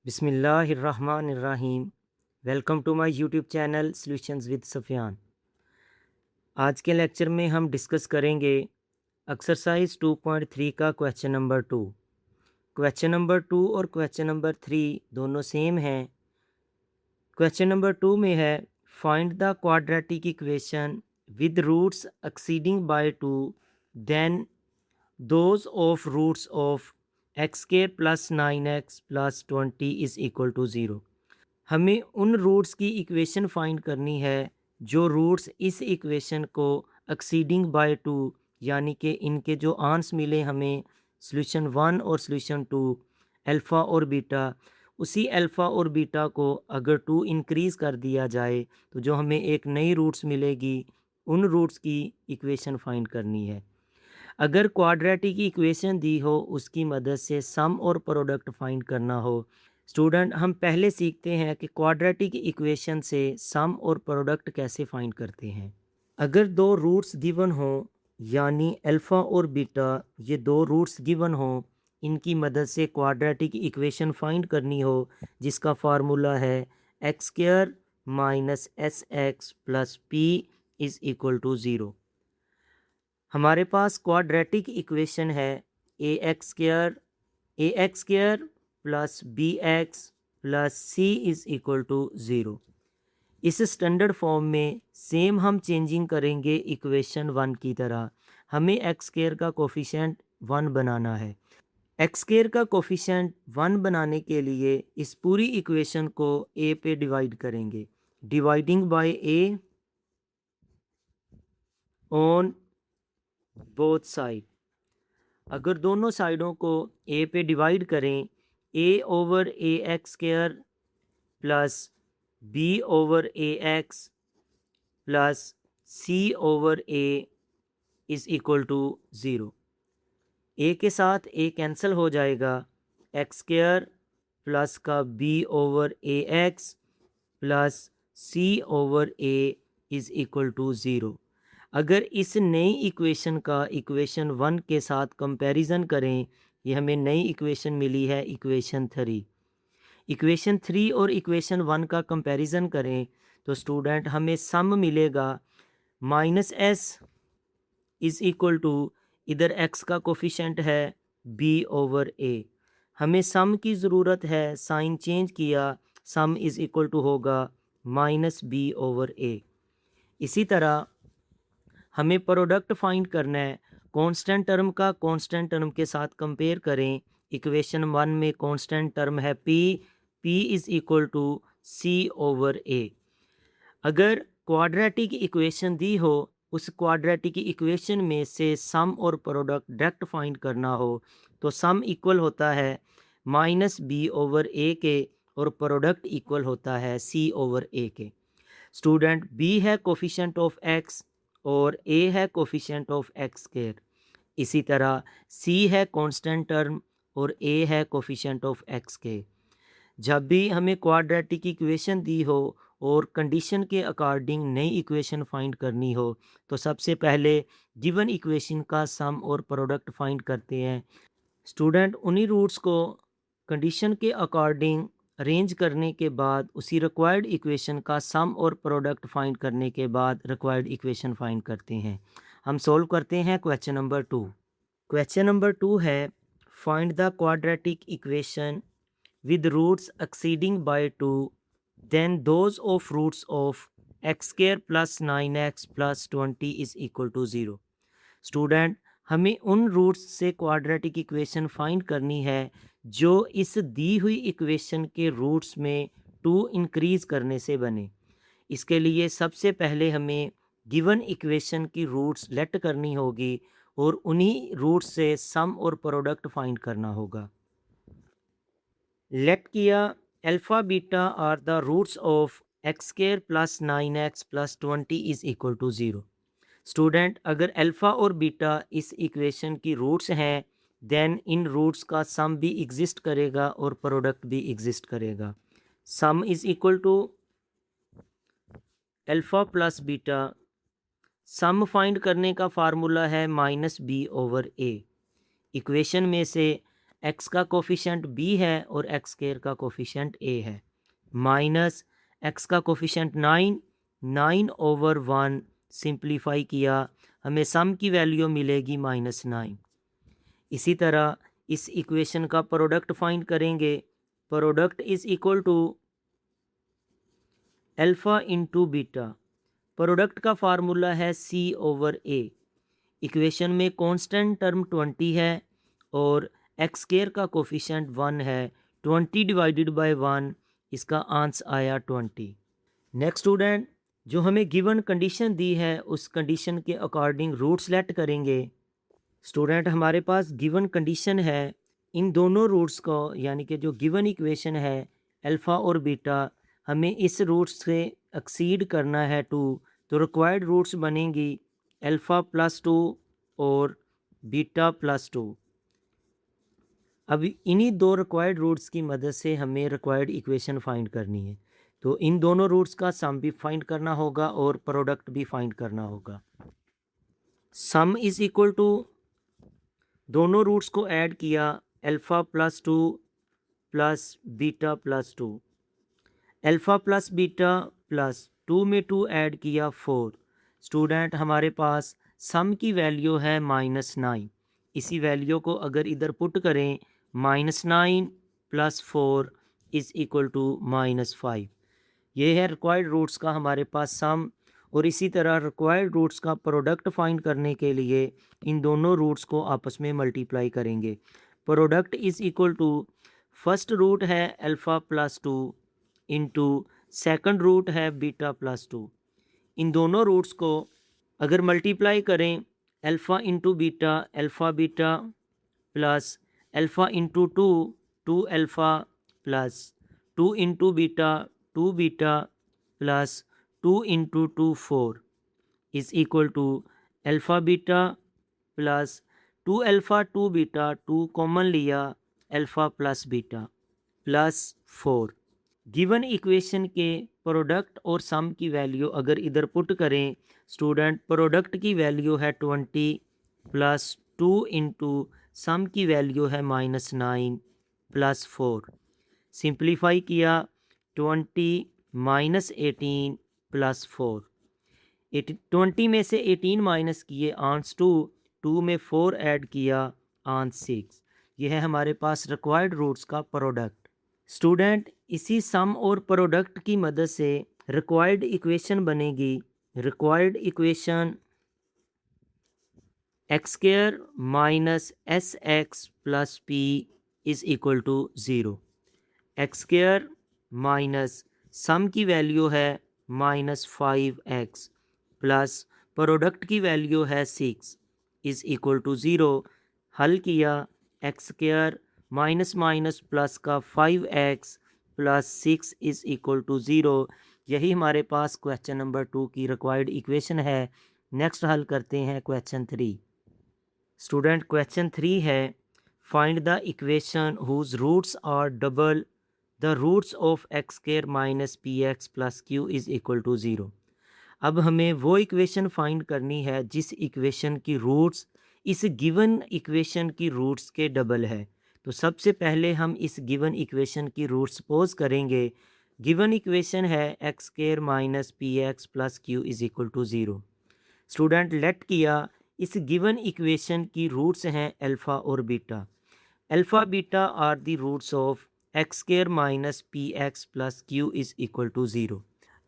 बिस्मिल्लाहिर्रहमानिर्रहीम। Welcome to my YouTube channel solutions with Sufiyan. आज के लेक्चर में हम डिस्कस करेंगे एक्सरसाइज 2.3 का क्वेश्चन नंबर 2। क्वेश्चन नंबर 2 और क्वेश्चन नंबर 3 दोनों सेम हैं। क्वेश्चन नंबर 2 में है find the quadratic equation with roots exceeding by 2 then those of roots of x square plus 9x plus 20 is equal to 0। हमें उन roots की equation find करनी है जो रूट्स इस इक्वेशन को एक्सीडिंग बाय 2 यानी कि इनके जो आंस मिले हमें सॉल्यूशन 1 और सॉल्यूशन 2 अल्फ़ा और बीटा, उसी अल्फ़ा और बीटा को अगर 2 इंक्रीज़ कर दिया जाए तो जो हमें एक नई रूट्स मिलेगी, उन रूट्स की इक्वेशन फाइंड करनी है। अगर क्वाड्रेटिक की इक्वेशन दी हो उसकी मदद से सम और प्रोडक्ट फाइंड करना हो। स्टूडेंट, हम पहले सीखते हैं कि क्वाड्रेटिक इक्वेशन से सम और प्रोडक्ट कैसे फाइंड करते हैं। अगर दो रूट्स गिवन हो यानी अल्फ़ा और बीटा, ये दो रूट्स गिवन हो, इनकी मदद से क्वाड्रेटिक इक्वेशन फाइंड करनी हो जिसका फार्मूला है x square minus S x plus P is equal to 0। हमारे पास क्वाड्रेटिक इक्वेशन है a x square plus b x plus c is equal to 0। इस स्टैंडर्ड फॉर्म में सेम हम चेंजिंग करेंगे इक्वेशन 1 की तरह। हमें एक्स स्क्वायर का कोफिशिएंट 1 बनाना है। एक्स स्क्वायर का कोफिशिएंट 1 बनाने के लिए इस पूरी इक्वेशन को ए पे डिवाइड करेंगे। Dividing by a on both side. अगर दोनों साइडों को ए पे डिवाइड करें, a over a x square plus b over a x plus c over a is equal to 0। A के साथ ए कैंसिल हो जाएगा। एक्स स्क्वायर प्लस का b over a x plus c over a is equal to 0। अगर इस नई equation का equation 1 के साथ कंपैरिजन करें, ये हमें नई इक्वेशन मिली है इक्वेशन 3। इक्वेशन 3 और इक्वेशन 1 का कंपैरिजन करें तो स्टूडेंट हमें सम मिलेगा minus s is equal to, इधर एक्स का कोफिशेंट है बी ओवर ए। हमें सम की ज़रूरत है, साइन चेंज किया, सम इज़ इक्वल टू होगा माइनस बी ओवर ए। इसी तरह हमें प्रोडक्ट फाइंड करना है। कांस्टेंट टर्म का कांस्टेंट टर्म के साथ कंपेयर करें। इक्वेशन 1 में कांस्टेंट टर्म है p is equal to c over a. अगर क्वाड्रेटिक इक्वेशन दी हो, उस क्वाड्रेटिक इक्वेशन में से सम और प्रोडक्ट डायरेक्ट फाइंड करना हो तो सम इक्वल होता है माइनस बी ओवर ए के और प्रोडक्ट इक्वल होता है सी ओवर ए के। स्टूडेंट, बी है कोफिशिएंट ऑफ एक्स और ए है कोफिशिएंट ऑफ एक्स स्क्वायर। इसी तरह सी है कांस्टेंट टर्म और ए है कोफिशिएंट ऑफ एक्स के। जब भी हमें क्वाड्रेटिक इक्वेशन दी हो और कंडीशन के अकॉर्डिंग नई इक्वेशन फाइंड करनी हो तो सबसे पहले गिवन इक्वेशन का सम और प्रोडक्ट फाइंड करते हैं। स्टूडेंट, उन्हीं रूट्स को कंडीशन के अकॉर्डिंग अरेंज करने के बाद उसी रिक्वायर्ड इक्वेशन का सम और प्रोडक्ट फाइंड करने के बाद रिक्वायर्ड इक्वेशन फाइंड करते हैं। हम सॉल्व करते हैं क्वेश्चन नंबर 2। क्वेश्चन नंबर 2 है find the quadratic equation with roots exceeding by 2 then those of roots of x square plus 9x plus 20 is equal to 0। Student, हमें उन रूट्स से quadratic equation find करनी है जो इस दी हुई इक्वेशन के रूट्स में 2 इंक्रीज़ करने से बने। इसके लिए सबसे पहले हमें गिवन इक्वेशन की रूट्स लेट करनी होगी और उन्हीं रूट्स से सम और प्रोडक्ट फाइंड करना होगा। लेट किया alpha beta are the roots of x square plus 9x plus 20 is equal to 0। Student, अगर अल्फ़ा और बीटा इस इक्वेशन की रूट्स हैं देन इन रूट्स का सम भी एग्जिस्ट करेगा और प्रोडक्ट भी एग्जिस्ट करेगा। Sum is equal to alpha plus beta. Sum find करने का फार्मूला है minus b over a. Equation में से एक्स का कोफिशेंट बी है और एक्स स्क्वायर का कोफिशेंट ए है, माइनस एक्स का कोफिशेंट 9, 9/1 सिंप्लीफाई किया हमें सम की वैल्यू मिलेगी -9। इसी तरह इस इक्वेशन का प्रोडक्ट फाइंड करेंगे। Product is equal to alpha into beta. Product का फार्मूला है C/A। इक्वेशन में कांस्टेंट टर्म 20 है और एक्स स्क्वायर का कोफिशेंट 1 है। 20 डिवाइडेड बाय 1, इसका आंसर आया 20। नेक्स्ट स्टूडेंट, जो हमें गिवन कंडीशन दी है उस कंडीशन के अकॉर्डिंग रूट सेलेक्ट करेंगे। स्टूडेंट, हमारे पास गिवन कंडीशन है, इन दोनों रूट्स को यानी कि जो गिवन इक्वेशन है अल्फ़ा और बीटा, हमें इस रूट से एक्सीड करना है 2, तो रिक्वायर्ड रूट्स बनेंगी अल्फ़ा +2 और बीटा +2। अब इन्हीं दो रिक्वायर्ड रूट्स की मदद से हमें रिक्वायर्ड इक्वेशन फाइंड करनी है। तो इन दोनों रूट्स का सम भी फाइंड करना होगा और प्रोडक्ट भी फाइंड करना होगा। सम इज़ इक्वल टू, दोनों रूट्स को ऐड किया, alpha +2 plus beta +2। Alpha plus beta plus 2 में 2 ऐड किया 4। स्टूडेंट, हमारे पास सम की वैल्यू है -9। इसी वैल्यू को अगर इधर पुट करें, -9 + 4 इज़ इक्वल टू -5। ये है रिक्वायर्ड रूट्स का हमारे पास सम। और इसी तरह रिक्वायर्ड रूट्स का प्रोडक्ट फाइंड करने के लिए इन दोनों रूट्स को आपस में मल्टीप्लाई करेंगे। Product is equal to, first root है अल्फ़ा +2 इंटू सेकंड रूट है बीटा +2। इन दोनों रूट्स को अगर मल्टीप्लाई करें, alpha into beta alpha beta plus alpha into 2 2 alpha plus 2 into beta 2 beta plus 2 into 2 4 is equal to alpha beta plus 2 alpha 2 beta 2 common लिया, alpha plus beta plus 4। Given equation के product और सम की value अगर इधर put करें, student, product की value है 20 plus 2 into sum की वैल्यू है -9 प्लस 4। सिंप्लीफाई किया, 20 -18 प्लस 4। 20 में से 18 माइनस किए, आंसर 2। 2 में 4 ऐड किया, आंसर 6। यह है हमारे पास रिक्वायर्ड रूट्स का प्रोडक्ट। स्टूडेंट, इसी सम और प्रोडक्ट की मदद से रिक्वायर्ड इक्वेशन बनेगी। Required equation x² minus SX plus P is equal to 0। x² minus sum की वैल्यू है -5x प्लस प्रोडक्ट की वैल्यू है 6 इज़ इक्वल टू 0। हल किया, x² माइनस माइनस प्लस का 5x plus 6 is equal to 0। यही हमारे पास क्वेश्चन नंबर 2 की रिक्वायर्ड इक्वेशन है। नेक्स्ट हल करते हैं क्वेश्चन 3। स्टूडेंट, क्वेश्चन 3 है, find the equation whose roots are double the roots of x² minus px plus q is equal to 0। अब हमें वो इक्वेशन फाइंड करनी है जिस इक्वेशन की रूट्स इस गिवन इक्वेशन की रूट्स के डबल है। तो सबसे पहले हम इस गिवन इक्वेशन की रूट्स सपोज करेंगे। गिवन इक्वेशन है x² minus px plus q is equal to 0। Student, let किया, इस गिवन इक्वेशन की रूट्स हैं अल्फ़ा और beta. Alpha beta are the roots of x² minus px plus q is equal to 0।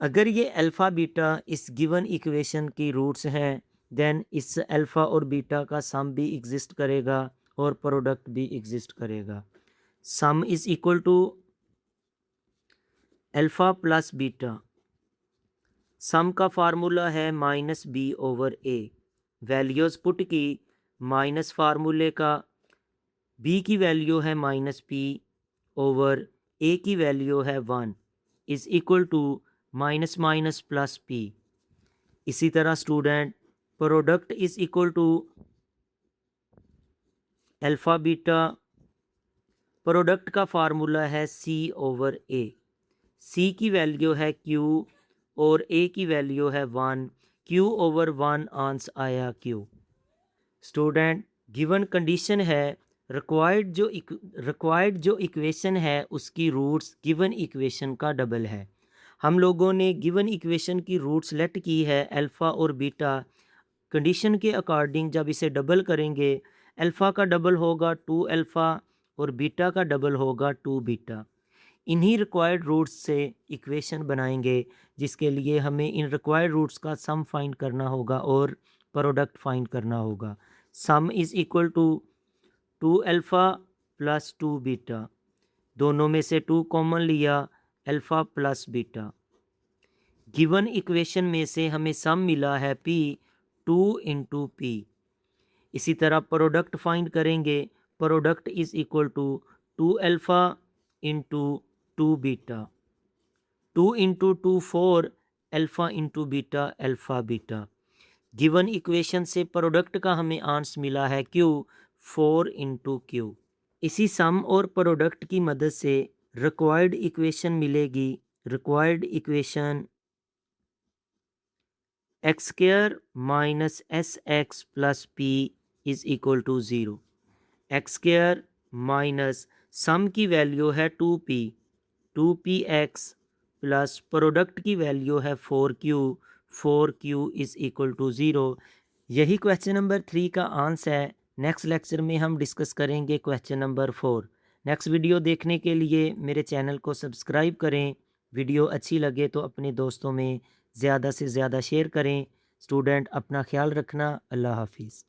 अगर ये alpha beta इस given equation की roots हैं, देन इस अल्फ़ा और बीटा का सम भी एग्जिस्ट करेगा और प्रोडक्ट भी एग्जिस्ट करेगा। Sum is equal to alpha plus beta. Sum का फार्मूला है -b/a। वैल्यूज़ पुट की, माइनस फार्मूले का b की वैल्यू है -p/a की वैल्यू है 1 is equal to minus minus plus p। इसी तरह student, product is equal to alpha beta. Product का फार्मूला है c/a। c की वैल्यू है q और a की वैल्यू है 1। q/1 आंसर आया q। स्टूडेंट, गिवन कंडीशन है रिक्वायर्ड जो इक्वेशन है उसकी रूट्स गिवन इक्वेशन का डबल है। हम लोगों ने गिवन इक्वेशन की रूट्स लेट की है अल्फ़ा और बीटा। कंडीशन के अकॉर्डिंग जब इसे डबल करेंगे, अल्फ़ा का डबल होगा 2 अल्फ़ा और बीटा का डबल होगा 2 बीटा। इन्हीं रिक्वायर्ड रूट्स से इक्वेशन बनाएंगे, जिसके लिए हमें इन रिक्वायर्ड रूट्स का सम फाइंड करना होगा और प्रोडक्ट फाइंड करना होगा। Sum is equal to 2 alpha plus 2 beta. दोनों में से 2 कॉमन लिया, alpha plus beta. Given equation में से हमें सम मिला है p 2 इंटू पी। इसी तरह प्रोडक्ट फाइंड करेंगे। Product is equal to 2 alpha into 2 beta. 2 into 2 4 alpha into beta alpha beta. Given equation से प्रोडक्ट का हमें आंसर मिला है q 4 इंटू क्यू। इसी सम और प्रोडक्ट की मदद से रिक्वायर्ड इक्वेशन मिलेगी। Required equation X square minus S x plus P is equal to 0। X square minus sum की वैल्यू है 2p, 2px प्लस प्रोडक्ट की वैल्यू है 4q, 4q is equal to 0। यही क्वेश्चन नंबर 3 का answer है। Next lecture में हम discuss करेंगे क्वेश्चन नंबर 4। नेक्स्ट वीडियो देखने के लिए मेरे चैनल को सब्सक्राइब करें। वीडियो अच्छी लगे तो अपने दोस्तों में ज़्यादा से ज़्यादा शेयर करें। स्टूडेंट अपना ख्याल रखना। अल्लाह हाफिज़।